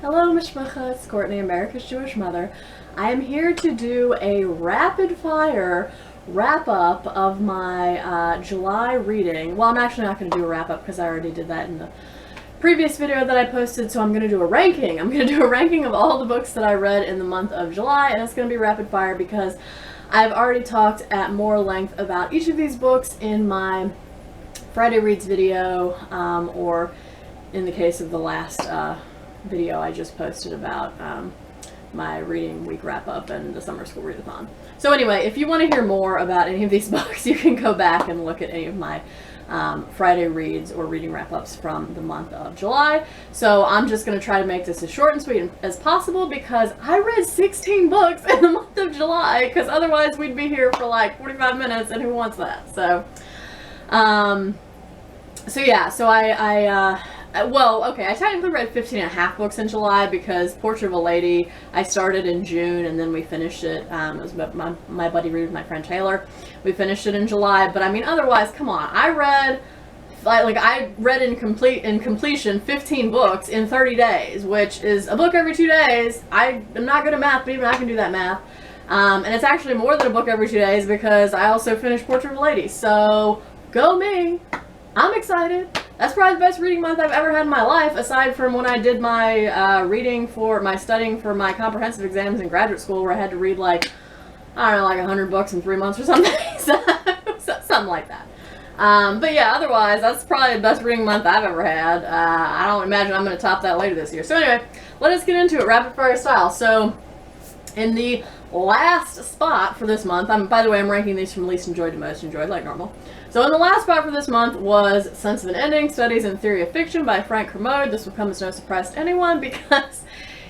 Hello, Mishmacha, it's Courtney, America's Jewish mother. I am here to do a rapid-fire wrap-up of my July reading. Well, I'm actually not going to do a wrap-up because I already did that in the previous video that I posted, so I'm going to do a ranking. I'm going to do a ranking of all the books that I read in the month of July, and it's going to be rapid-fire because I've already talked at more length about each of these books in my Friday Reads video, or in the case of the last video I just posted about my reading week wrap-up and the summer school readathon. So anyway, if you want to hear more about any of these books, you can go back and look at any of my Friday reads or reading wrap-ups from the month of July. So I'm just going to try to make this as short and sweet as possible because I read 16 books in the month of July, because otherwise we'd be here for like 45 minutes, and who wants that? So I technically read 15 and a half books in July because Portrait of a Lady I started in June and then we finished it. It was my buddy read with my friend Taylor. We finished it in July, but I mean, otherwise, come on. I read in completion 15 books in 30 days, which is a book every 2 days. I am not good at math, but even I can do that math. And it's actually more than a book every 2 days because I also finished Portrait of a Lady. So, go me. I'm excited. That's probably the best reading month I've ever had in my life, aside from when I did my studying for my comprehensive exams in graduate school, where I had to read like 100 books in 3 months or something. So, something like that. But yeah, otherwise, that's probably the best reading month I've ever had. I don't imagine I'm going to top that later this year. So anyway, let us get into it, rapid fire style. So, in the last spot for this month, by the way, I'm ranking these from least enjoyed to most enjoyed, like normal. So in the last spot for this month was Sense of an Ending, Studies in Theory of Fiction by Frank Kermode. This will come as no surprise to anyone because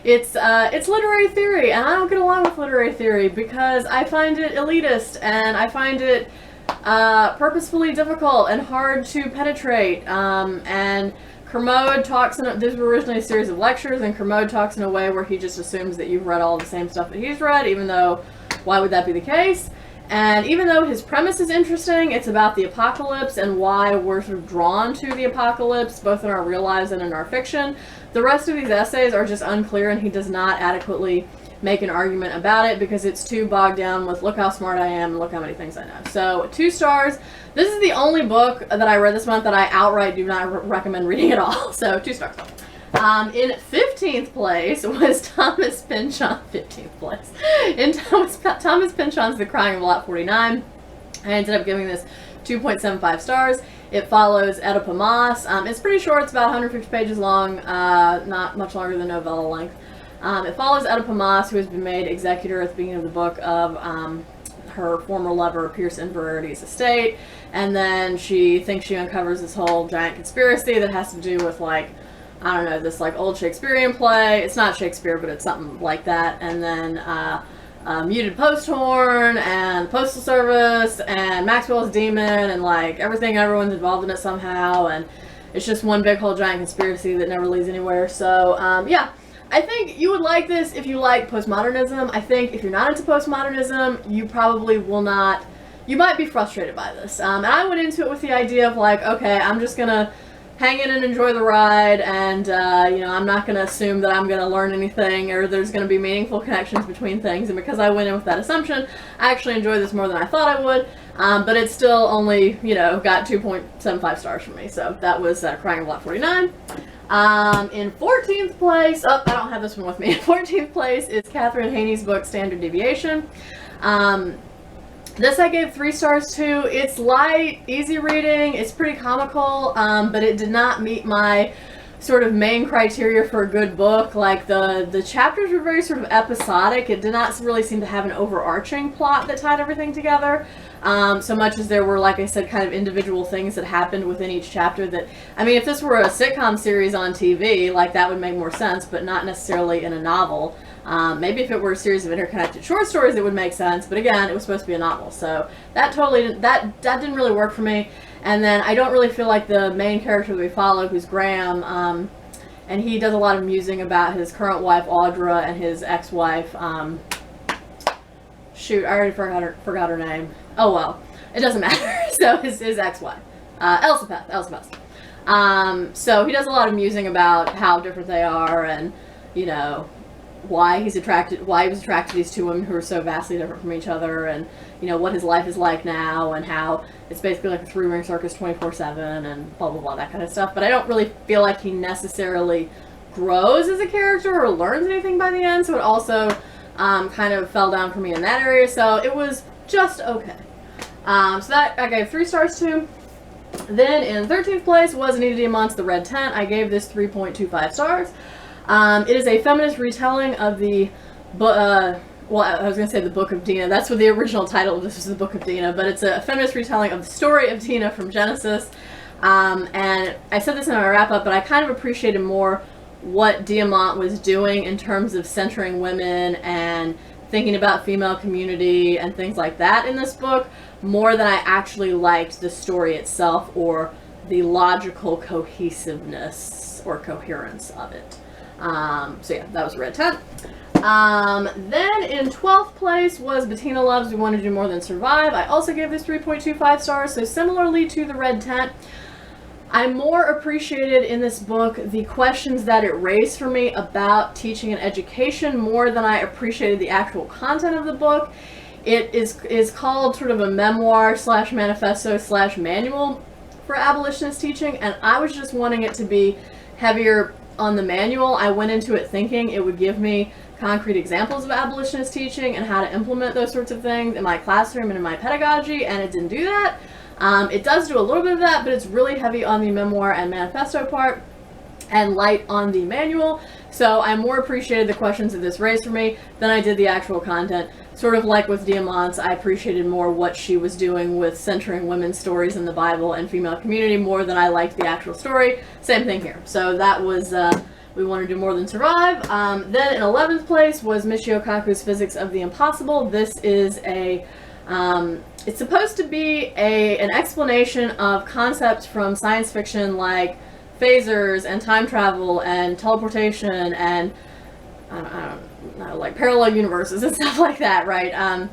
it's literary theory, and I don't get along with literary theory because I find it elitist, and I find it purposefully difficult and hard to penetrate, and Kermode talks these were originally a series of lectures, and Kermode talks in a way where he just assumes that you've read all the same stuff that he's read, even though, why would that be the case? And even though his premise is interesting, it's about the apocalypse and why we're sort of drawn to the apocalypse, both in our real lives and in our fiction. The rest of these essays are just unclear, and he does not adequately make an argument about it because it's too bogged down with look how smart I am and look how many things I know. So 2 stars. This is the only book that I read this month that I outright do not recommend reading at all. So 2 stars. In 15th place was Thomas Pynchon. 15th place. In Thomas Pynchon's The Crying of Lot 49. I ended up giving this 2.75 stars. It follows Oedipus. It's pretty short. It's about 150 pages long. Not much longer than novella length. It follows Oedipus, who has been made executor at the beginning of the book of her former lover, Pierce Inverady's estate. And then she thinks she uncovers this whole giant conspiracy that has to do with, like, I don't know, this like old Shakespearean play. It's not Shakespeare, but it's something like that. And then Muted Post Horn and Postal Service and Maxwell's Demon and like everything, everyone's involved in it somehow. And it's just one big whole giant conspiracy that never leads anywhere. So yeah, I think you would like this if you like postmodernism. I think if you're not into postmodernism, you probably will not, you might be frustrated by this. And I went into it with the idea of like, okay, I'm just going to hang in and enjoy the ride, and I'm not going to assume that I'm going to learn anything or there's going to be meaningful connections between things. And because I went in with that assumption, I actually enjoyed this more than I thought I would. But it's still only, got 2.75 stars from me. So that was Crying of Lot 49. In 14th place, I don't have this one with me. In 14th place is Katherine Heiny book Standard Deviation. This I gave 3 stars to. It's light, easy reading, it's pretty comical, but it did not meet my sort of main criteria for a good book. Like the chapters were very sort of episodic. It did not really seem to have an overarching plot that tied everything together. So much as there were, like I said, kind of individual things that happened within each chapter that, I mean, if this were a sitcom series on TV, like that would make more sense, but not necessarily in a novel. Maybe if it were a series of interconnected short stories, it would make sense. But again, it was supposed to be a novel, so that didn't really work for me. And then I don't really feel like the main character that we follow, who's Graham, and he does a lot of musing about his current wife Audra and his ex-wife. Shoot, I already forgot her name. Oh well, it doesn't matter. So his ex-wife, Elspeth. So he does a lot of musing about how different they are, and you know, why he was attracted to these two women who are so vastly different from each other, and you know what his life is like now, and how it's basically like a three-ring circus 24/7, and blah blah blah, that kind of stuff. But I don't really feel like he necessarily grows as a character or learns anything by the end, so it also kind of fell down for me in that area. So it was just okay. So that I gave 3 stars to. Then in 13th place was Anita Diamant's The Red Tent. I gave this 3.25 stars. It is a feminist retelling of the, well, I was going to say the Book of Dina. That's what the original title of this was, the Book of Dina. But it's a feminist retelling of the story of Dina from Genesis. And I said this in my wrap-up, but I kind of appreciated more what Diamant was doing in terms of centering women and thinking about female community and things like that in this book, more than I actually liked the story itself or the logical cohesiveness or coherence of it. So yeah, that was Red Tent. Then in 12th place was Bettina Loves We Want to Do More Than Survive. I also gave this 3.25 stars, so similarly to the Red Tent, I more appreciated in this book the questions that it raised for me about teaching and education more than I appreciated the actual content of the book. It is called sort of a memoir / manifesto / manual for abolitionist teaching, and I was just wanting it to be heavier on the manual. I went into it thinking it would give me concrete examples of abolitionist teaching and how to implement those sorts of things in my classroom and in my pedagogy, and it didn't do that. It does do a little bit of that, but it's really heavy on the memoir and manifesto part and light on the manual. So I more appreciated the questions that this raised for me than I did the actual content. Sort of like with Diamant's, I appreciated more what she was doing with centering women's stories in the Bible and female community more than I liked the actual story. Same thing here. So that was We Want to Do More Than Survive. Then in 11th place was Michio Kaku's Physics of the Impossible. This is a it's supposed to be an explanation of concepts from science fiction like phasers and time travel and teleportation and I don't know, like parallel universes and stuff like that, right? And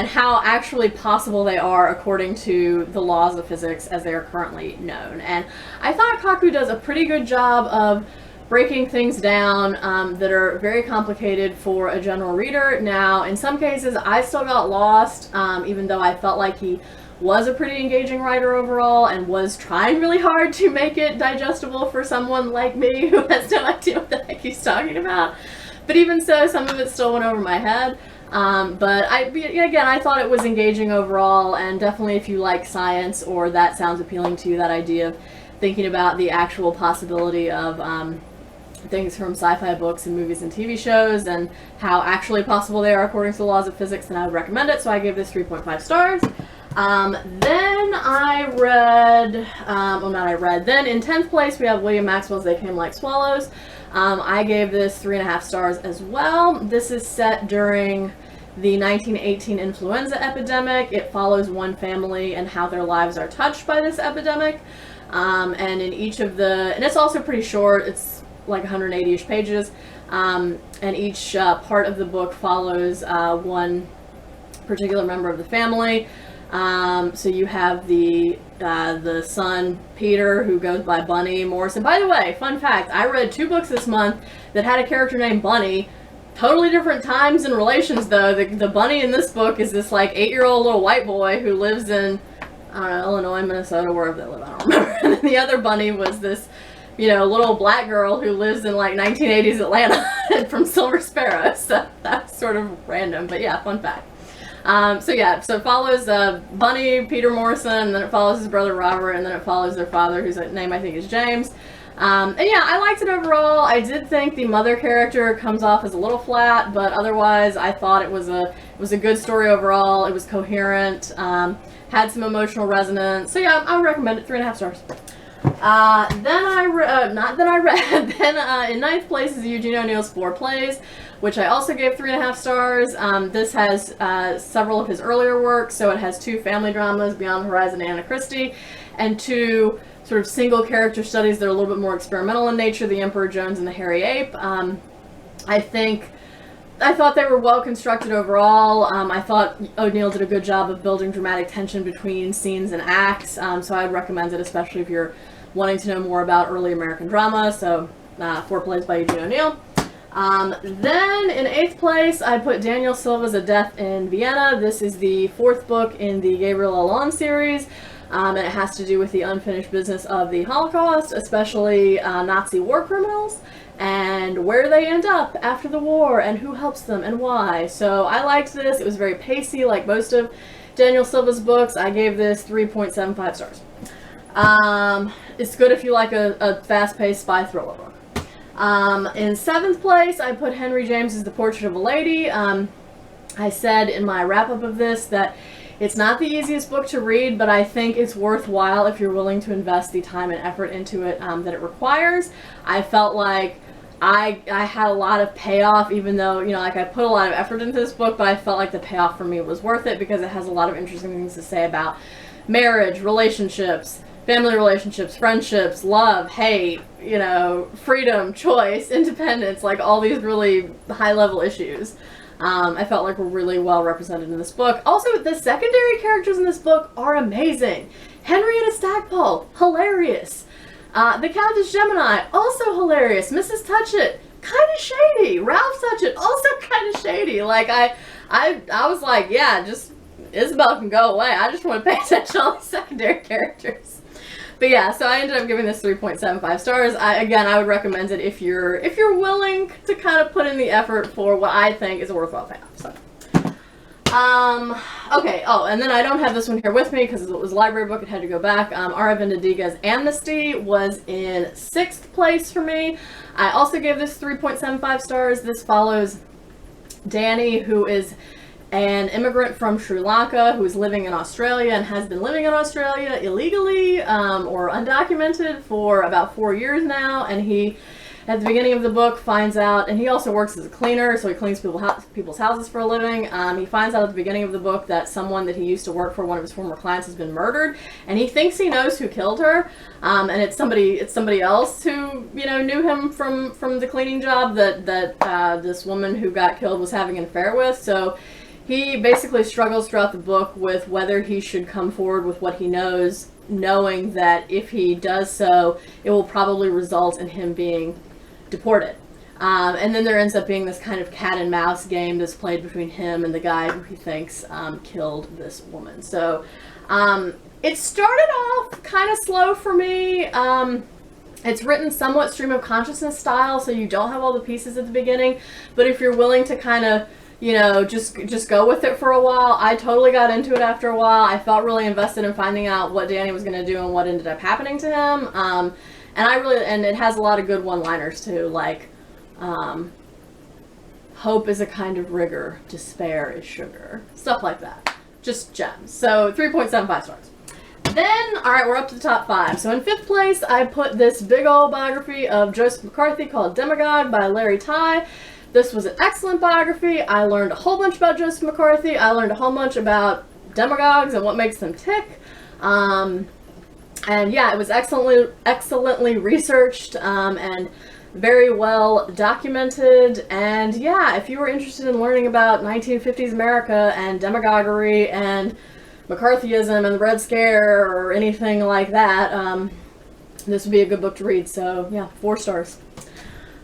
how actually possible they are according to the laws of physics as they are currently known. And I thought Kaku does a pretty good job of breaking things down that are very complicated for a general reader. Now, in some cases, I still got lost, even though I felt like he was a pretty engaging writer overall and was trying really hard to make it digestible for someone like me who has no idea what the heck he's talking about. But even so, some of it still went over my head. But again, I thought it was engaging overall, and definitely if you like science or that sounds appealing to you, that idea of thinking about the actual possibility of things from sci-fi books and movies and TV shows and how actually possible they are according to the laws of physics, then I would recommend it. So I gave this 3.5 stars. Then I read, then in 10th place we have William Maxwell's They Came Like Swallows. I gave this 3.5 stars as well. This is set during the 1918 influenza epidemic. It follows one family and how their lives are touched by this epidemic. And in each of and it's also pretty short, it's like 180-ish pages, and each part of the book follows one particular member of the family. So you have the son, Peter, who goes by Bunny Morrison. By the way, fun fact, I read 2 books this month that had a character named Bunny. Totally different times and relations, though. The Bunny in this book is this, like, 8-year-old little white boy who lives in, I don't know, Illinois, Minnesota, wherever they live, I don't remember. And then the other Bunny was this, little black girl who lives in, like, 1980s Atlanta from Silver Sparrow. So that's sort of random, but yeah, fun fact. So it follows Bunny, Peter Morrison, and then it follows his brother Robert, and then it follows their father, whose name I think is James. And yeah, I liked it overall. I did think the mother character comes off as a little flat, but otherwise I thought it was a good story overall. It was coherent, had some emotional resonance. So yeah, I would recommend it. 3.5 stars. Then in 9th place is Eugene O'Neill's 4 Plays, which I also gave 3.5 stars. This has several of his earlier works, so it has 2 family dramas, Beyond the Horizon and Anna Christie, and 2 sort of single character studies that are a little bit more experimental in nature, The Emperor Jones and The Hairy Ape. I thought they were well constructed overall. I thought O'Neill did a good job of building dramatic tension between scenes and acts, so I'd recommend it, especially if you're wanting to know more about early American drama. So 4 Plays by Eugene O'Neill. Then in 8th place, I put Daniel Silva's A Death in Vienna. This is the 4th book in the Gabriel Allon series, and it has to do with the unfinished business of the Holocaust, especially Nazi war criminals, and where they end up after the war, and who helps them, and why. So I liked this. It was very pacey, like most of Daniel Silva's books. I gave this 3.75 stars. It's good if you like a fast-paced spy thriller book. In 7th place, I put Henry James's The Portrait of a Lady. I said in my wrap-up of this that it's not the easiest book to read, but I think it's worthwhile if you're willing to invest the time and effort into it that it requires. I felt like I had a lot of payoff, even though, you know, like I put a lot of effort into this book, but I felt like the payoff for me was worth it because it has a lot of interesting things to say about marriage, relationships, family relationships, friendships, love, hate, you know, freedom, choice, independence, like all these really high-level issues. I felt like were really well represented in this book. Also, the secondary characters in this book are amazing. Henrietta Stackpole, hilarious. The Countess Gemini, also hilarious. Mrs. Touchett, kind of shady. Ralph Touchett, also kind of shady. Like, I was like, yeah, just, Isabel can go away. I just want to pay attention to all these secondary characters. But yeah, so I ended up giving this 3.75 stars. I would recommend it if you're willing to kind of put in the effort for what I think is a worthwhile payoff. So, okay. Oh, and then I don't have this one here with me because it was a library book. It had to go back. Aravind Adiga's Amnesty was in 6th place for me. I also gave this 3.75 stars. This follows Danny, who is an immigrant from Sri Lanka who is living in Australia and has been living in Australia illegally or undocumented for about 4 years now. And he, at the beginning of the book, finds out, and he also works as a cleaner, so he cleans people's houses for a living. He finds out at the beginning of the book that someone that he used to work for, one of his former clients, has been murdered, and he thinks he knows who killed her, and it's somebody else who, you know, knew him from the cleaning job that this woman who got killed was having an affair with. So he basically struggles throughout the book with whether he should come forward with what he knows, knowing that if he does so, it will probably result in him being deported. And then there ends up being this kind of cat and mouse game that's played between him and the guy who he thinks killed this woman. So it started off kind of slow for me. It's written somewhat stream of consciousness style, so you don't have all the pieces at the beginning. But if you're willing to kind of, you know, just go with it for a while. I totally got into it after a while. I felt really invested in finding out what Danny was going to do and what ended up happening to him. And it has a lot of good one-liners too, like, hope is a kind of rigor, despair is sugar. Stuff like that. Just gems. So 3.75 stars. Then, alright, we're up to the top 5. So in 5th place, I put this big old biography of Joseph McCarthy called Demagogue by Larry Tye. This was an excellent biography. I learned a whole bunch about Joseph McCarthy. I learned a whole bunch about demagogues and what makes them tick. And yeah, it was excellently researched and very well documented. And yeah, if you were interested in learning about 1950s America and demagoguery and McCarthyism and the Red Scare or anything like that, this would be a good book to read. So yeah, 4 stars.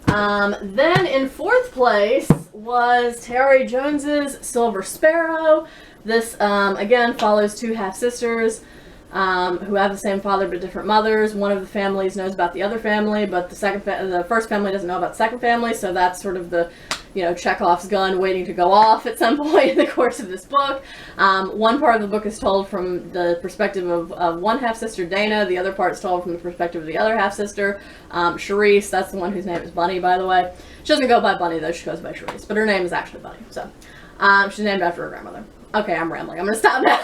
Then in 4th place was Tayari Jones's Silver Sparrow. This, again, follows 2 half-sisters who have the same father but different mothers. One of the families knows about the other family, but the first family doesn't know about the second family, so that's sort of the, you know, Chekhov's gun waiting to go off at some point in the course of this book. One part of the book is told from the perspective of one half-sister, Dana. The other part is told from the perspective of the other half-sister, Charisse. That's the one whose name is Bunny, by the way. She doesn't go by Bunny, though. She goes by Charisse, but her name is actually Bunny. So she's named after her grandmother. Okay, I'm rambling. I'm going to stop now.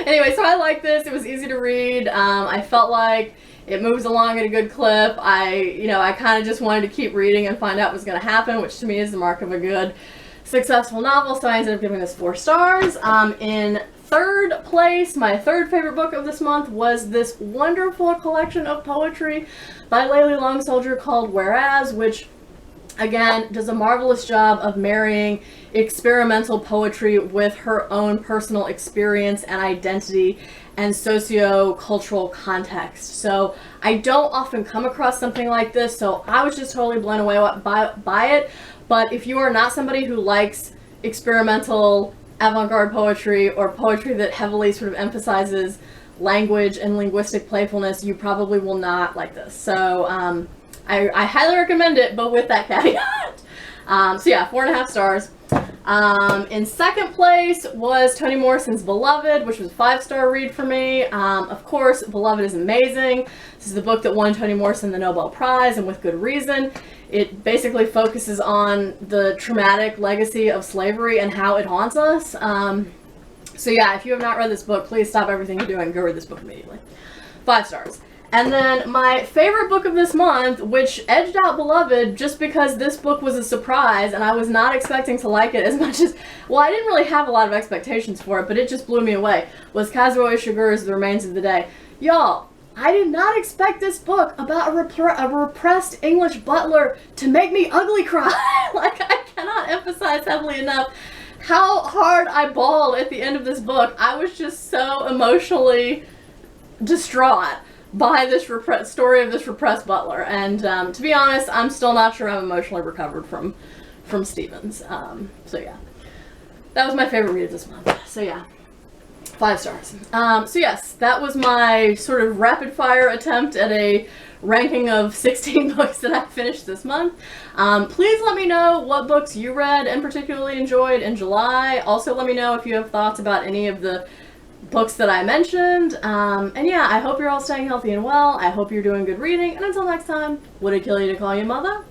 Anyway, so I like this. It was easy to read. I felt like it moves along at a good clip. I kind of just wanted to keep reading and find out what was going to happen, which to me is the mark of a good, successful novel. So I ended up giving this 4 stars. In 3rd place, my 3rd favorite book of this month was this wonderful collection of poetry by Layli Long Soldier called Whereas, which again does a marvelous job of marrying experimental poetry with her own personal experience and identity and socio-cultural context. So I don't often come across something like this, so I was just totally blown away by it. But if you are not somebody who likes experimental avant-garde poetry or poetry that heavily sort of emphasizes language and linguistic playfulness, you probably will not like this. So I highly recommend it, but with that caveat. So yeah, 4.5 stars. In second place was Toni Morrison's Beloved, which was a 5-star read for me. Of course, Beloved is amazing. This is the book that won Toni Morrison the Nobel Prize, and with good reason. It basically focuses on the traumatic legacy of slavery and how it haunts us. So yeah, if you have not read this book, please stop everything you're doing and go read this book immediately. 5 stars. And then my favorite book of this month, which edged out Beloved just because this book was a surprise and I was not expecting to like it as much as, well, I didn't really have a lot of expectations for it, but it just blew me away, was Kazuo Ishiguro's The Remains of the Day. Y'all, I did not expect this book about a repressed English butler to make me ugly cry. Like, I cannot emphasize heavily enough how hard I bawled at the end of this book. I was just so emotionally distraught by this story of this repressed butler. And to be honest, I'm still not sure I'm emotionally recovered from Stevens. So yeah, that was my favorite read of this month. So yeah. 5 stars. So yes, that was my sort of rapid fire attempt at a ranking of 16 books that I finished this month. Please let me know what books you read and particularly enjoyed in July. Also let me know if you have thoughts about any of the books that I mentioned. And yeah, I hope you're all staying healthy and well. I hope you're doing good reading. And until next time, would it kill you to call you mother?